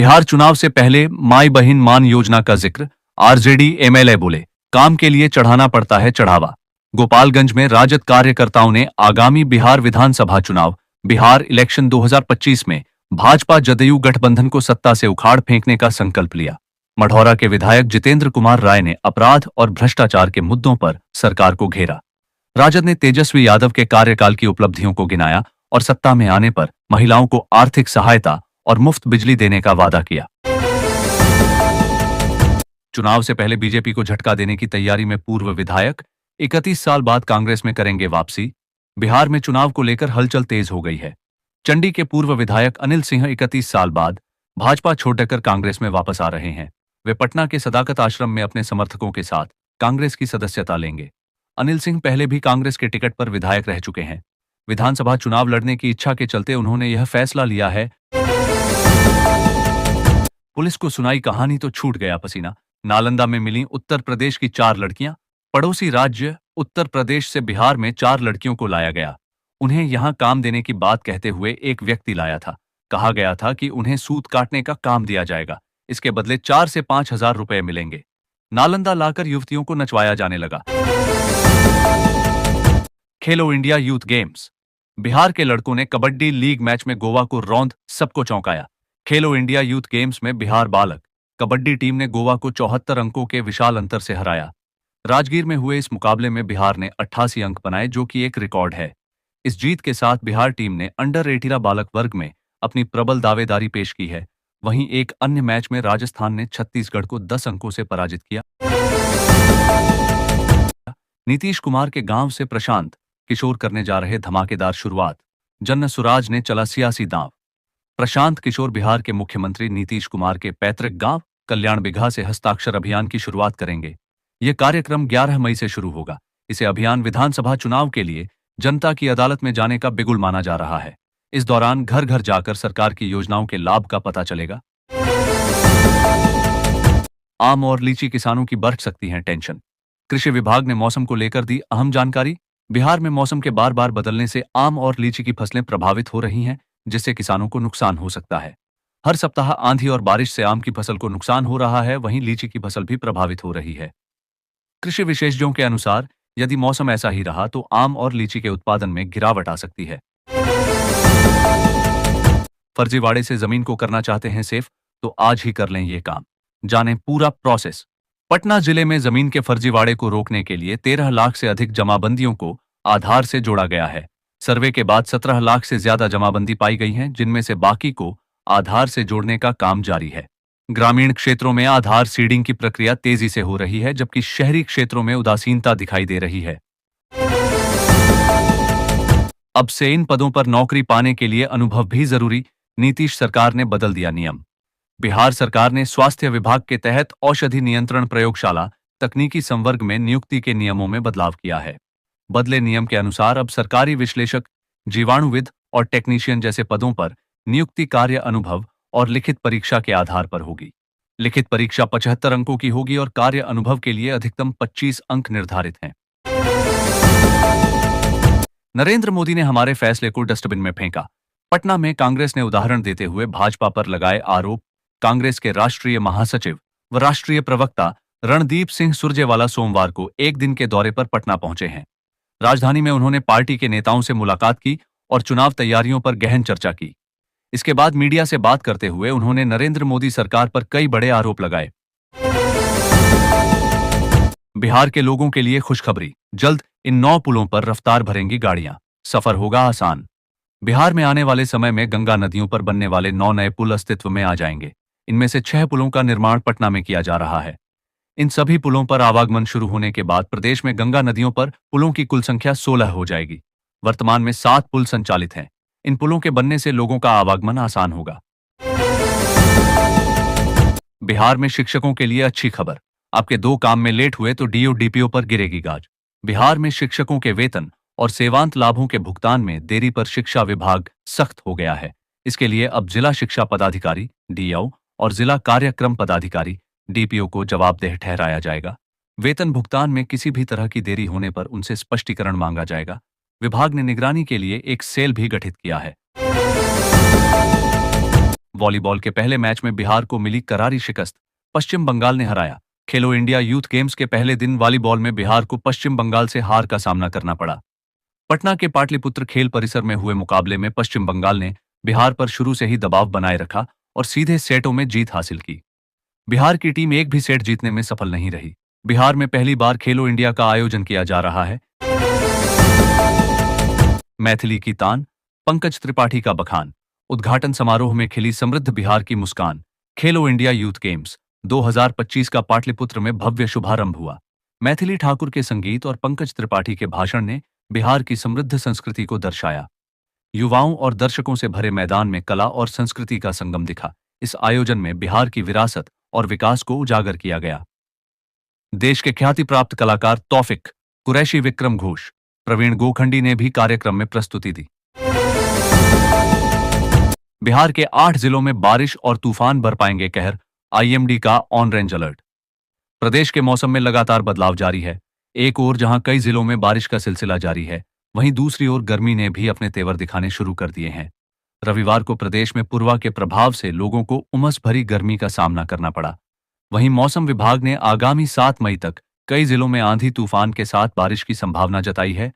बिहार चुनाव से पहले माई बहिन मान योजना का जिक्र, आरजेडी एमएलए बोले, काम के लिए चढ़ाना पड़ता है चढ़ावा। गोपालगंज में राजद कार्यकर्ताओं ने आगामी बिहार विधानसभा चुनाव बिहार इलेक्शन 2025 में भाजपा जदयू गठबंधन को सत्ता से उखाड़ फेंकने का संकल्प लिया। मढ़ौरा के विधायक जितेंद्र कुमार राय ने अपराध और भ्रष्टाचार के मुद्दों पर सरकार को घेरा। राजद ने तेजस्वी यादव के कार्यकाल की उपलब्धियों को गिनाया और सत्ता में आने पर महिलाओं को आर्थिक सहायता और मुफ्त बिजली देने का वादा किया। चुनाव से पहले बीजेपी को झटका देने की तैयारी में पूर्व विधायक 31 साल बाद कांग्रेस में करेंगे वापसी। बिहार में चुनाव को लेकर हलचल तेज हो गई है। चंडी के पूर्व विधायक अनिल सिंह 31 साल बाद भाजपा छोड़कर कांग्रेस में वापस आ रहे हैं। वे पटना के सदाकत आश्रम में अपने समर्थकों के साथ कांग्रेस की सदस्यता लेंगे। अनिल सिंह पहले भी कांग्रेस के टिकट पर विधायक रह चुके हैं। विधानसभा चुनाव लड़ने की इच्छा के चलते उन्होंने यह फैसला लिया है। पुलिस को सुनाई कहानी तो छूट गया पसीना। नालंदा में मिली उत्तर प्रदेश की 4 लड़कियां। पड़ोसी राज्य उत्तर प्रदेश से बिहार में 4 लड़कियों को लाया गया। उन्हें यहां काम देने की बात कहते हुए एक व्यक्ति लाया था। कहा गया था कि उन्हें सूत काटने का काम दिया जाएगा, इसके बदले 4 से 5 हजार रुपए मिलेंगे। नालंदा लाकर युवतियों को नचवाया जाने लगा। खेलो इंडिया यूथ गेम्स। बिहार के लड़कों ने कबड्डी लीग मैच में गोवा को रौंद सबको चौंकाया। खेलो इंडिया यूथ गेम्स में बिहार बालक कबड्डी टीम ने गोवा को 74 अंकों के विशाल अंतर से हराया। राजगीर में हुए इस मुकाबले में बिहार ने 88 अंक बनाए, जो कि एक रिकॉर्ड है। इस जीत के साथ बिहार टीम ने अंडर 18 बालक वर्ग में अपनी प्रबल दावेदारी पेश की है। वहीं एक अन्य मैच में राजस्थान ने छत्तीसगढ़ को 10 अंकों से पराजित किया। नीतीश कुमार के गांव से प्रशांत किशोर करने जा रहे धमाकेदार शुरुआत। जन्नत सुराज ने चला सियासी दांव। प्रशांत किशोर बिहार के मुख्यमंत्री नीतीश कुमार के पैतृक गांव कल्याण बिघा से हस्ताक्षर अभियान की शुरुआत करेंगे। यह कार्यक्रम 11 मई से शुरू होगा। इसे अभियान विधानसभा चुनाव के लिए जनता की अदालत में जाने का बिगुल माना जा रहा है। इस दौरान घर घर जाकर सरकार की योजनाओं के लाभ का पता चलेगा। आम और लीची किसानों की बढ़ सकती है टेंशन। कृषि विभाग ने मौसम को लेकर दी अहम जानकारी। बिहार में मौसम के बार बार बदलने से आम और लीची की फसलें प्रभावित हो रही हैं, जिससे किसानों को नुकसान हो सकता है। हर सप्ताह आंधी और बारिश से आम की फसल को नुकसान हो रहा है, वहीं लीची की फसल भी प्रभावित हो रही है। कृषि विशेषज्ञों के अनुसार यदि मौसम ऐसा ही रहा तो आम और लीची के उत्पादन में गिरावट आ सकती है। फर्जीवाड़े से जमीन को करना चाहते हैं सेफ, तो आज ही कर लें ये काम। जानें पूरा प्रोसेस। पटना जिले में जमीन के फर्जीवाड़े को रोकने के लिए 13 लाख से अधिक जमाबंदियों को आधार से जोड़ा गया है। सर्वे के बाद 17 लाख से ज्यादा जमाबंदी पाई गई हैं, जिनमें से बाकी को आधार से जोड़ने का काम जारी है। ग्रामीण क्षेत्रों में आधार सीडिंग की प्रक्रिया तेजी से हो रही है, जबकि शहरी क्षेत्रों में उदासीनता दिखाई दे रही है। अब से इन पदों पर नौकरी पाने के लिए अनुभव भी जरूरी। नीतीश सरकार ने बदल दिया नियम। बिहार सरकार ने स्वास्थ्य विभाग के तहत औषधि नियंत्रण प्रयोगशाला तकनीकी संवर्ग में नियुक्ति के नियमों में बदलाव किया है। बदले नियम के अनुसार अब सरकारी विश्लेषक, जीवाणुविद और टेक्नीशियन जैसे पदों पर नियुक्ति कार्य अनुभव और लिखित परीक्षा के आधार पर होगी। लिखित परीक्षा 75 अंकों की होगी और कार्य अनुभव के लिए अधिकतम 25 अंक निर्धारित हैं। नरेंद्र मोदी ने हमारे फैसले को डस्टबिन में फेंका। पटना में कांग्रेस ने उदाहरण देते हुए भाजपा पर लगाए आरोप। कांग्रेस के राष्ट्रीय महासचिव व राष्ट्रीय प्रवक्ता रणदीप सिंह सुरजेवाला सोमवार को एक दिन के दौरे पर पटना पहुंचे हैं। राजधानी में उन्होंने पार्टी के नेताओं से मुलाकात की और चुनाव तैयारियों पर गहन चर्चा की। इसके बाद मीडिया से बात करते हुए उन्होंने नरेंद्र मोदी सरकार पर कई बड़े आरोप लगाए। बिहार के लोगों के लिए खुशखबरी, जल्द इन 9 पुलों पर रफ्तार भरेंगी गाड़ियां, सफर होगा आसान। बिहार में आने वाले समय में गंगा नदियों पर बनने वाले 9 नए पुल अस्तित्व में आ जाएंगे। इनमें से 6 पुलों का निर्माण पटना में किया जा रहा है। इन सभी पुलों पर आवागमन शुरू होने के बाद प्रदेश में गंगा नदियों पर पुलों की कुल संख्या 16 हो जाएगी। वर्तमान में 7 पुल संचालित हैं। इन पुलों के बनने से लोगों का आवागमन आसान होगा। बिहार में शिक्षकों के लिए अच्छी खबर। आपके 2 काम में लेट हुए तो डीओ डीपीओ पर गिरेगी गाज। बिहार में शिक्षकों के वेतन और सेवांत लाभों के भुगतान में देरी पर शिक्षा विभाग सख्त हो गया है। इसके लिए अब जिला शिक्षा पदाधिकारी डीओ और जिला कार्यक्रम पदाधिकारी डीपीओ को जवाबदेह ठहराया जाएगा। वेतन भुगतान में किसी भी तरह की देरी होने पर उनसे स्पष्टीकरण मांगा जाएगा। विभाग ने निगरानी के लिए एक सेल भी गठित किया है। वॉलीबॉल के पहले मैच में बिहार को मिली करारी शिकस्त, पश्चिम बंगाल ने हराया। खेलो इंडिया यूथ गेम्स के पहले दिन वॉलीबॉल में बिहार को पश्चिम बंगाल से हार का सामना करना पड़ा। पटना के पाटलिपुत्र खेल परिसर में हुए मुकाबले में पश्चिम बंगाल ने बिहार पर शुरू से ही दबाव बनाए रखा और सीधे सेटों में जीत हासिल की। बिहार की टीम एक भी सेट जीतने में सफल नहीं रही। बिहार में पहली बार खेलो इंडिया का आयोजन किया जा रहा है। मैथिली की तान, पंकज त्रिपाठी का बखान। उद्घाटन समारोह में खिली समृद्ध बिहार की मुस्कान। खेलो इंडिया यूथ गेम्स 2025 का पाटलिपुत्र में भव्य शुभारंभ हुआ। मैथिली ठाकुर के संगीत और पंकज त्रिपाठी के भाषण ने बिहार की समृद्ध संस्कृति को दर्शाया। युवाओं और दर्शकों से भरे मैदान में कला और संस्कृति का संगम दिखा। इस आयोजन में बिहार की विरासत और विकास को उजागर किया गया। देश के ख्याति प्राप्त कलाकार तौफिक कुरैशी, विक्रम घोष, प्रवीण गोखंडी ने भी कार्यक्रम में प्रस्तुति दी। बिहार के 8 जिलों में बारिश और तूफान बरपाएंगे कहर, आईएमडी का ऑरेंज अलर्ट। प्रदेश के मौसम में लगातार बदलाव जारी है। एक ओर जहां कई जिलों में बारिश का सिलसिला जारी है, वहीं दूसरी ओर गर्मी ने भी अपने तेवर दिखाने शुरू कर दिए हैं। रविवार को प्रदेश में पूर्वा के प्रभाव से लोगों को उमस भरी गर्मी का सामना करना पड़ा। वहीं मौसम विभाग ने आगामी 7 मई तक कई जिलों में आंधी तूफान के साथ बारिश की संभावना जताई है।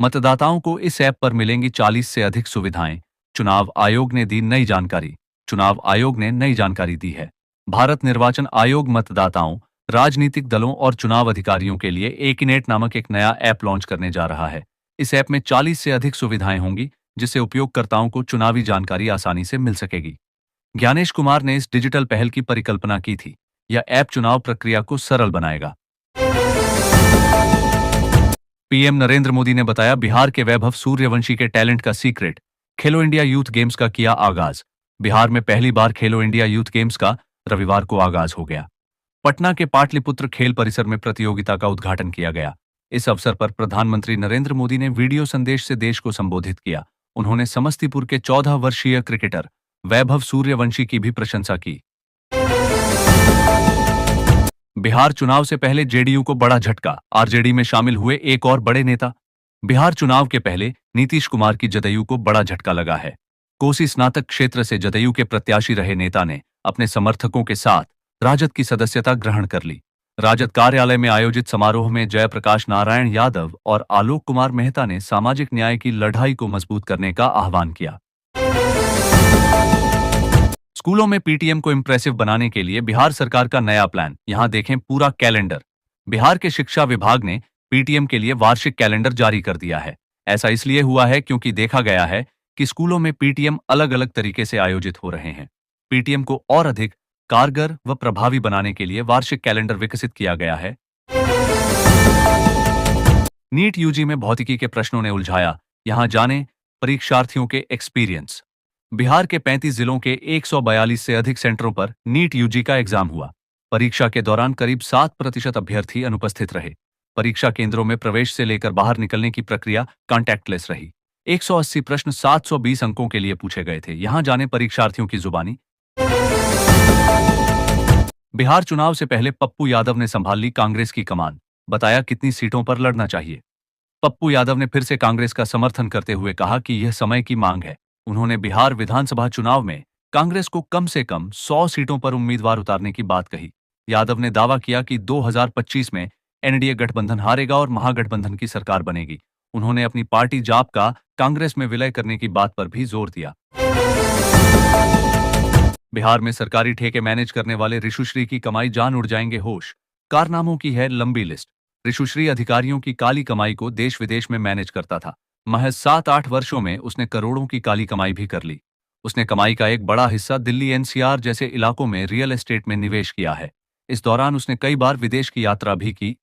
मतदाताओं को इस ऐप पर मिलेंगी 40 से अधिक सुविधाएं। चुनाव आयोग ने दी नई जानकारी। चुनाव आयोग ने नई जानकारी दी है। भारत निर्वाचन आयोग मतदाताओं, राजनीतिक दलों और चुनाव अधिकारियों के लिए एकीनेट नामक एक नया ऐप लॉन्च करने जा रहा है। इस ऐप में 40 से अधिक सुविधाएं होंगी, जिससे उपयोगकर्ताओं को चुनावी जानकारी आसानी से मिल सकेगी। ज्ञानेश कुमार ने इस डिजिटल पहल की परिकल्पना की थी। यह ऐप चुनाव प्रक्रिया को सरल बनाएगा। पीएम नरेंद्र मोदी ने बताया बिहार के वैभव सूर्यवंशी के टैलेंट का सीक्रेट। खेलो इंडिया यूथ गेम्स का किया आगाज। बिहार में पहली बार खेलो इंडिया यूथ गेम्स का रविवार को आगाज हो गया। पटना के पाटलिपुत्र खेल परिसर में प्रतियोगिता का उद्घाटन किया गया। इस अवसर पर प्रधानमंत्री नरेंद्र मोदी ने वीडियो संदेश से देश को संबोधित किया। उन्होंने समस्तीपुर के 14 वर्षीय क्रिकेटर वैभव सूर्यवंशी की भी प्रशंसा की। बिहार चुनाव से पहले जेडीयू को बड़ा झटका। आरजेडी में शामिल हुए एक और बड़े नेता। बिहार चुनाव के पहले नीतीश कुमार की जदयू को बड़ा झटका लगा है। कोसी स्नातक क्षेत्र से जदयू के प्रत्याशी रहे नेता ने अपने समर्थकों के साथ राजद की सदस्यता ग्रहण कर ली। राजद कार्यालय में आयोजित समारोह में जयप्रकाश नारायण यादव और आलोक कुमार मेहता ने सामाजिक न्याय की लड़ाई को मजबूत करने का आह्वान किया। स्कूलों में पीटीएम को इंप्रेसिव बनाने के लिए बिहार सरकार का नया प्लान। यहां देखें पूरा कैलेंडर। बिहार के शिक्षा विभाग ने पीटीएम के लिए वार्षिक कैलेंडर जारी कर दिया है। ऐसा इसलिए हुआ है क्योंकि देखा गया है कि स्कूलों में पीटीएम अलग अलग तरीके से आयोजित हो रहे हैं। पीटीएम को और अधिक कारगर व प्रभावी बनाने के लिए वार्षिक कैलेंडर विकसित किया गया है। नीट यूजी में भौतिकी के प्रश्नों ने उलझाया। यहां जानें परीक्षार्थियों के एक्सपीरियंस। बिहार के 35 जिलों के 142 से अधिक सेंटरों पर नीट यूजी का एग्जाम हुआ। परीक्षा के दौरान करीब 7% अभ्यर्थी अनुपस्थित रहे। परीक्षा केंद्रों में प्रवेश से लेकर बाहर निकलने की प्रक्रिया कॉन्टैक्टलेस रही। 180 प्रश्न 720 अंकों के लिए पूछे गए थे। यहां जाने परीक्षार्थियों की जुबानी। बिहार चुनाव से पहले पप्पू यादव ने संभाल ली कांग्रेस की कमान। बताया कितनी सीटों पर लड़ना चाहिए। पप्पू यादव ने फिर से कांग्रेस का समर्थन करते हुए कहा कि यह समय की मांग है। उन्होंने बिहार विधानसभा चुनाव में कांग्रेस को कम से कम 100 सीटों पर उम्मीदवार उतारने की बात कही। यादव ने दावा किया कि 2025 में एनडीए गठबंधन हारेगा और महागठबंधन की सरकार बनेगी। उन्होंने अपनी पार्टी जाप का कांग्रेस में विलय करने की बात पर भी जोर दिया। बिहार में सरकारी ठेके मैनेज करने वाले ऋषुश्री की कमाई जान उड़ जाएंगे होश। कारनामों की है लंबी लिस्ट। ऋषुश्री अधिकारियों की काली कमाई को देश विदेश में मैनेज करता था। महज 7-8 वर्षों में उसने करोड़ों की काली कमाई भी कर ली। उसने कमाई का एक बड़ा हिस्सा दिल्ली एनसीआर जैसे इलाकों में रियल एस्टेट में निवेश किया है। इस दौरान उसने कई बार विदेश की यात्रा भी की।